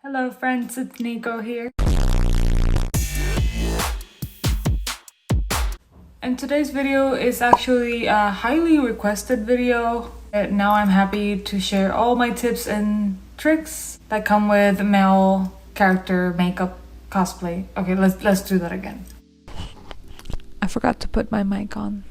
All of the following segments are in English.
Hello friends, it's Nico here. And today's video is actually a highly requested video. Now I'm happy to share all my tips and tricks that come with male character makeup cosplay. Okay, let's do that again. I forgot to put my mic on.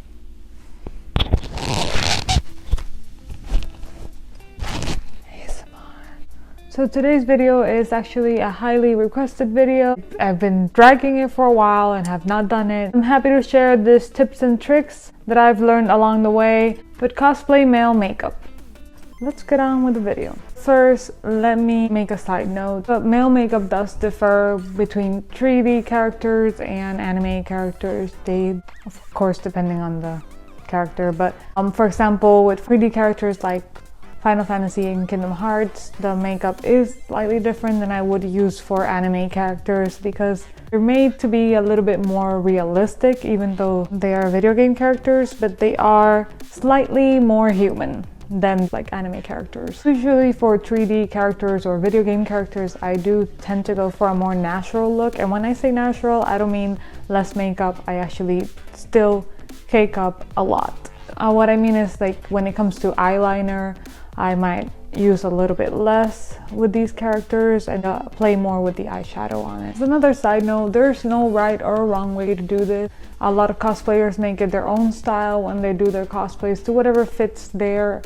So today's video is actually a highly requested video. I've been dragging it for a while and have not done it. I'm happy to share these tips and tricks that I've learned along the way with cosplay male makeup. Let's get on with the video. First, let me make a side note. But male makeup does differ between 3D characters and anime characters. They, of course, depending on the character. But for example, with 3D characters like Final Fantasy and Kingdom Hearts, the makeup is slightly different than I would use for anime characters because they're made to be a little bit more realistic, even though they are video game characters, but they are slightly more human than like anime characters. Usually for 3D characters or video game characters, I do tend to go for a more natural look. And when I say natural, I don't mean less makeup. I actually still cake up a lot. What I mean is, like, when it comes to eyeliner, I might use a little bit less with these characters and play more with the eyeshadow on it. As another side note, there's no right or wrong way to do this. A lot of cosplayers make it their own style when they do their cosplays to whatever fits their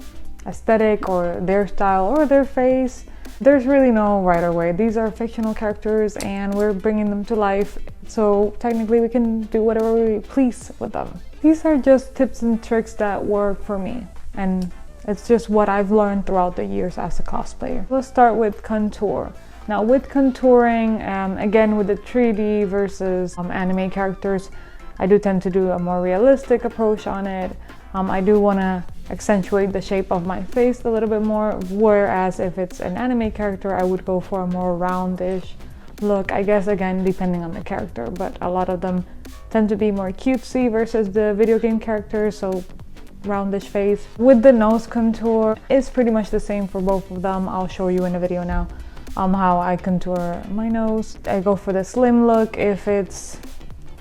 aesthetic or their style or their face. There's really no right or way. These are fictional characters and we're bringing them to life, so technically we can do whatever we please with them. These are just tips and tricks that work for me, and it's just what I've learned throughout the years as a cosplayer. Let's start with contour. Now with contouring, again with the 3D versus anime characters, I do tend to do a more realistic approach on it. I do want to accentuate the shape of my face a little bit more, whereas if it's an anime character, I would go for a more roundish look, I guess, again depending on the character, but a lot of them tend to be more cutesy versus the video game characters, so roundish face. With the nose contour, it's pretty much the same for both of them. I'll show you in the video now how I contour my nose. I go for the slim look if it's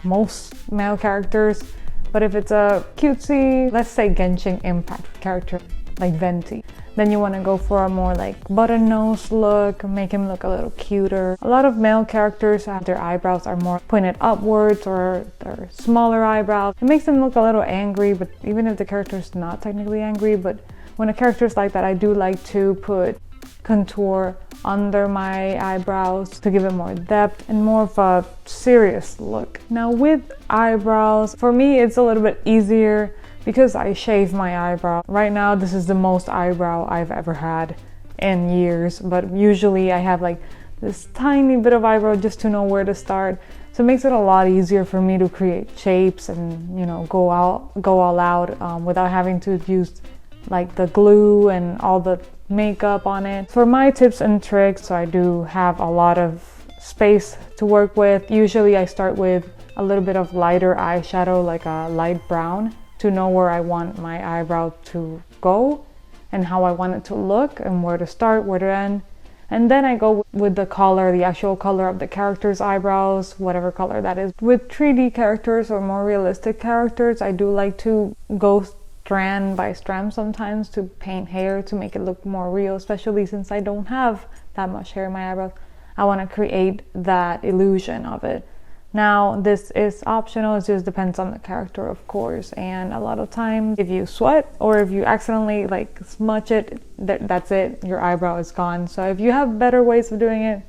most male characters, but if it's a cutesy, let's say Genshin Impact character like Venti, then you want to go for a more like button nose look, make him look a little cuter. A lot of male characters have their eyebrows are more pointed upwards or they're smaller eyebrows. It makes them look a little angry, but even if the character's not technically angry, but when a character's like that, I do like to put contour under my eyebrows to give it more depth and more of a serious look. Now with eyebrows, for me it's a little bit easier because I shave my eyebrow. Right now this is the most eyebrow I've ever had in years, but usually I have like this tiny bit of eyebrow just to know where to start. So it makes it a lot easier for me to create shapes and, you know, go all out without having to use like the glue and all the makeup on it. For my tips and tricks, so I do have a lot of space to work with. Usually I start with a little bit of lighter eyeshadow, like a light brown, to know where I want my eyebrow to go and how I want it to look and where to start, where to end. And then I go with the color, the actual color of the character's eyebrows, whatever color that is. With 3D characters or more realistic characters, I do like to go strand by strand sometimes to paint hair to make it look more real, especially since I don't have that much hair in my eyebrows. I want to create that illusion of it. Now this is optional, it just depends on the character, of course, and a lot of times if you sweat or if you accidentally like smudge it, that's it, your eyebrow is gone. So if you have better ways of doing it,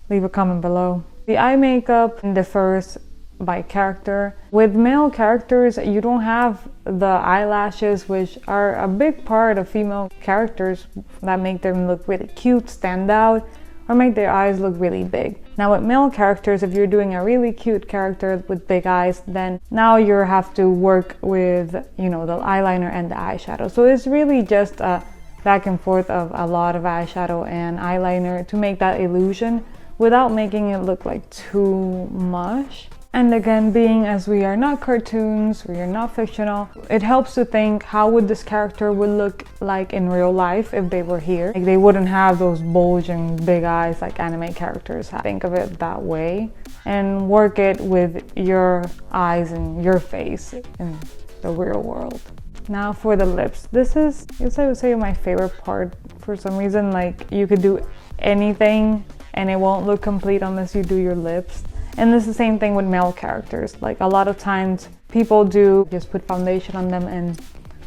leave a comment below. The eye makeup differs by character. With male characters, you don't have the eyelashes, which are a big part of female characters that make them look really cute, stand out, or make their eyes look really big. Now with male characters, if you're doing a really cute character with big eyes, then now you have to work with, you know, the eyeliner and the eyeshadow. So it's really just a back and forth of a lot of eyeshadow and eyeliner to make that illusion without making it look like too much. And again, being as we are not cartoons, we are not fictional, it helps to think how would this character would look like in real life if they were here. Like, they wouldn't have those bulging big eyes like anime characters have. Think of it that way and work it with your eyes and your face in the real world. Now for the lips. This is, I would say, my favorite part. For some reason, like, you could do anything and it won't look complete unless you do your lips. And this is the same thing with male characters. Like, a lot of times people do just put foundation on them and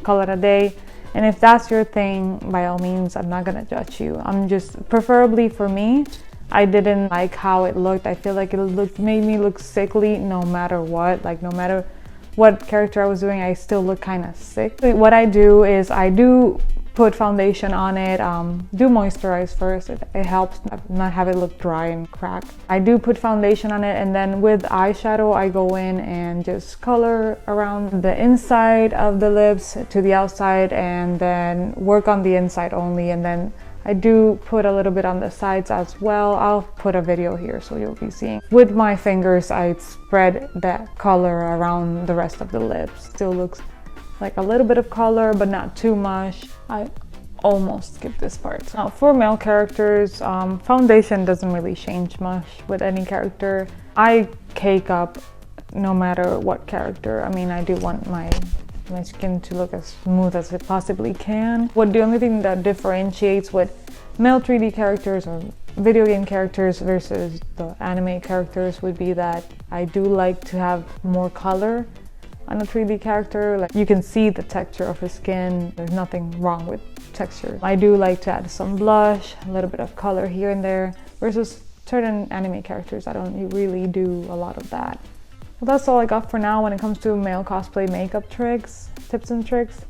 call it a day. And if that's your thing, by all means, I'm not gonna judge you. I'm just, preferably for me, I didn't like how it looked. I feel like it made me look sickly no matter what. Like, no matter what character I was doing, I still look kind of sick. What I do is I do put foundation on it, do moisturize first. It helps not have it look dry and cracked. I do put foundation on it, and then with eyeshadow I go in and just color around the inside of the lips to the outside, and then work on the inside only. And then I do put a little bit on the sides as well. I'll put a video here so you'll be seeing. With my fingers, I spread that color around the rest of the lips. Still looks like a little bit of color, but not too much. I almost skipped this part. Now for male characters, foundation doesn't really change much with any character. I cake up no matter what character. I mean, I do want my skin to look as smooth as it possibly can. The only thing that differentiates with male 3D characters or video game characters versus the anime characters would be that I do like to have more color on a 3D character. Like, you can see the texture of his skin. There's nothing wrong with texture. I do like to add some blush, a little bit of color here and there, versus certain anime characters, I don't really do a lot of that. Well, that's all I got for now when it comes to male cosplay makeup tricks, tips and tricks.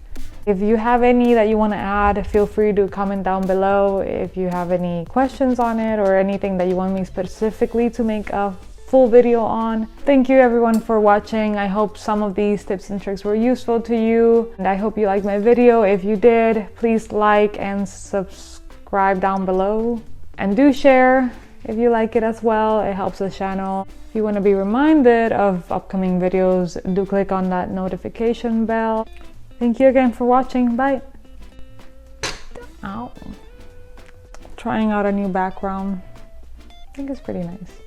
If you have any that you want to add, feel free to comment down below. If you have any questions on it or anything that you want me specifically to make a full video on. Thank you everyone for watching. I hope some of these tips and tricks were useful to you, and I hope you liked my video. If you did, please like and subscribe down below, and do share if you like it as well. It helps the channel. If you want to be reminded of upcoming videos, do click on that notification bell. Thank you again for watching. Bye. Ow. Trying out a new background. I think it's pretty nice.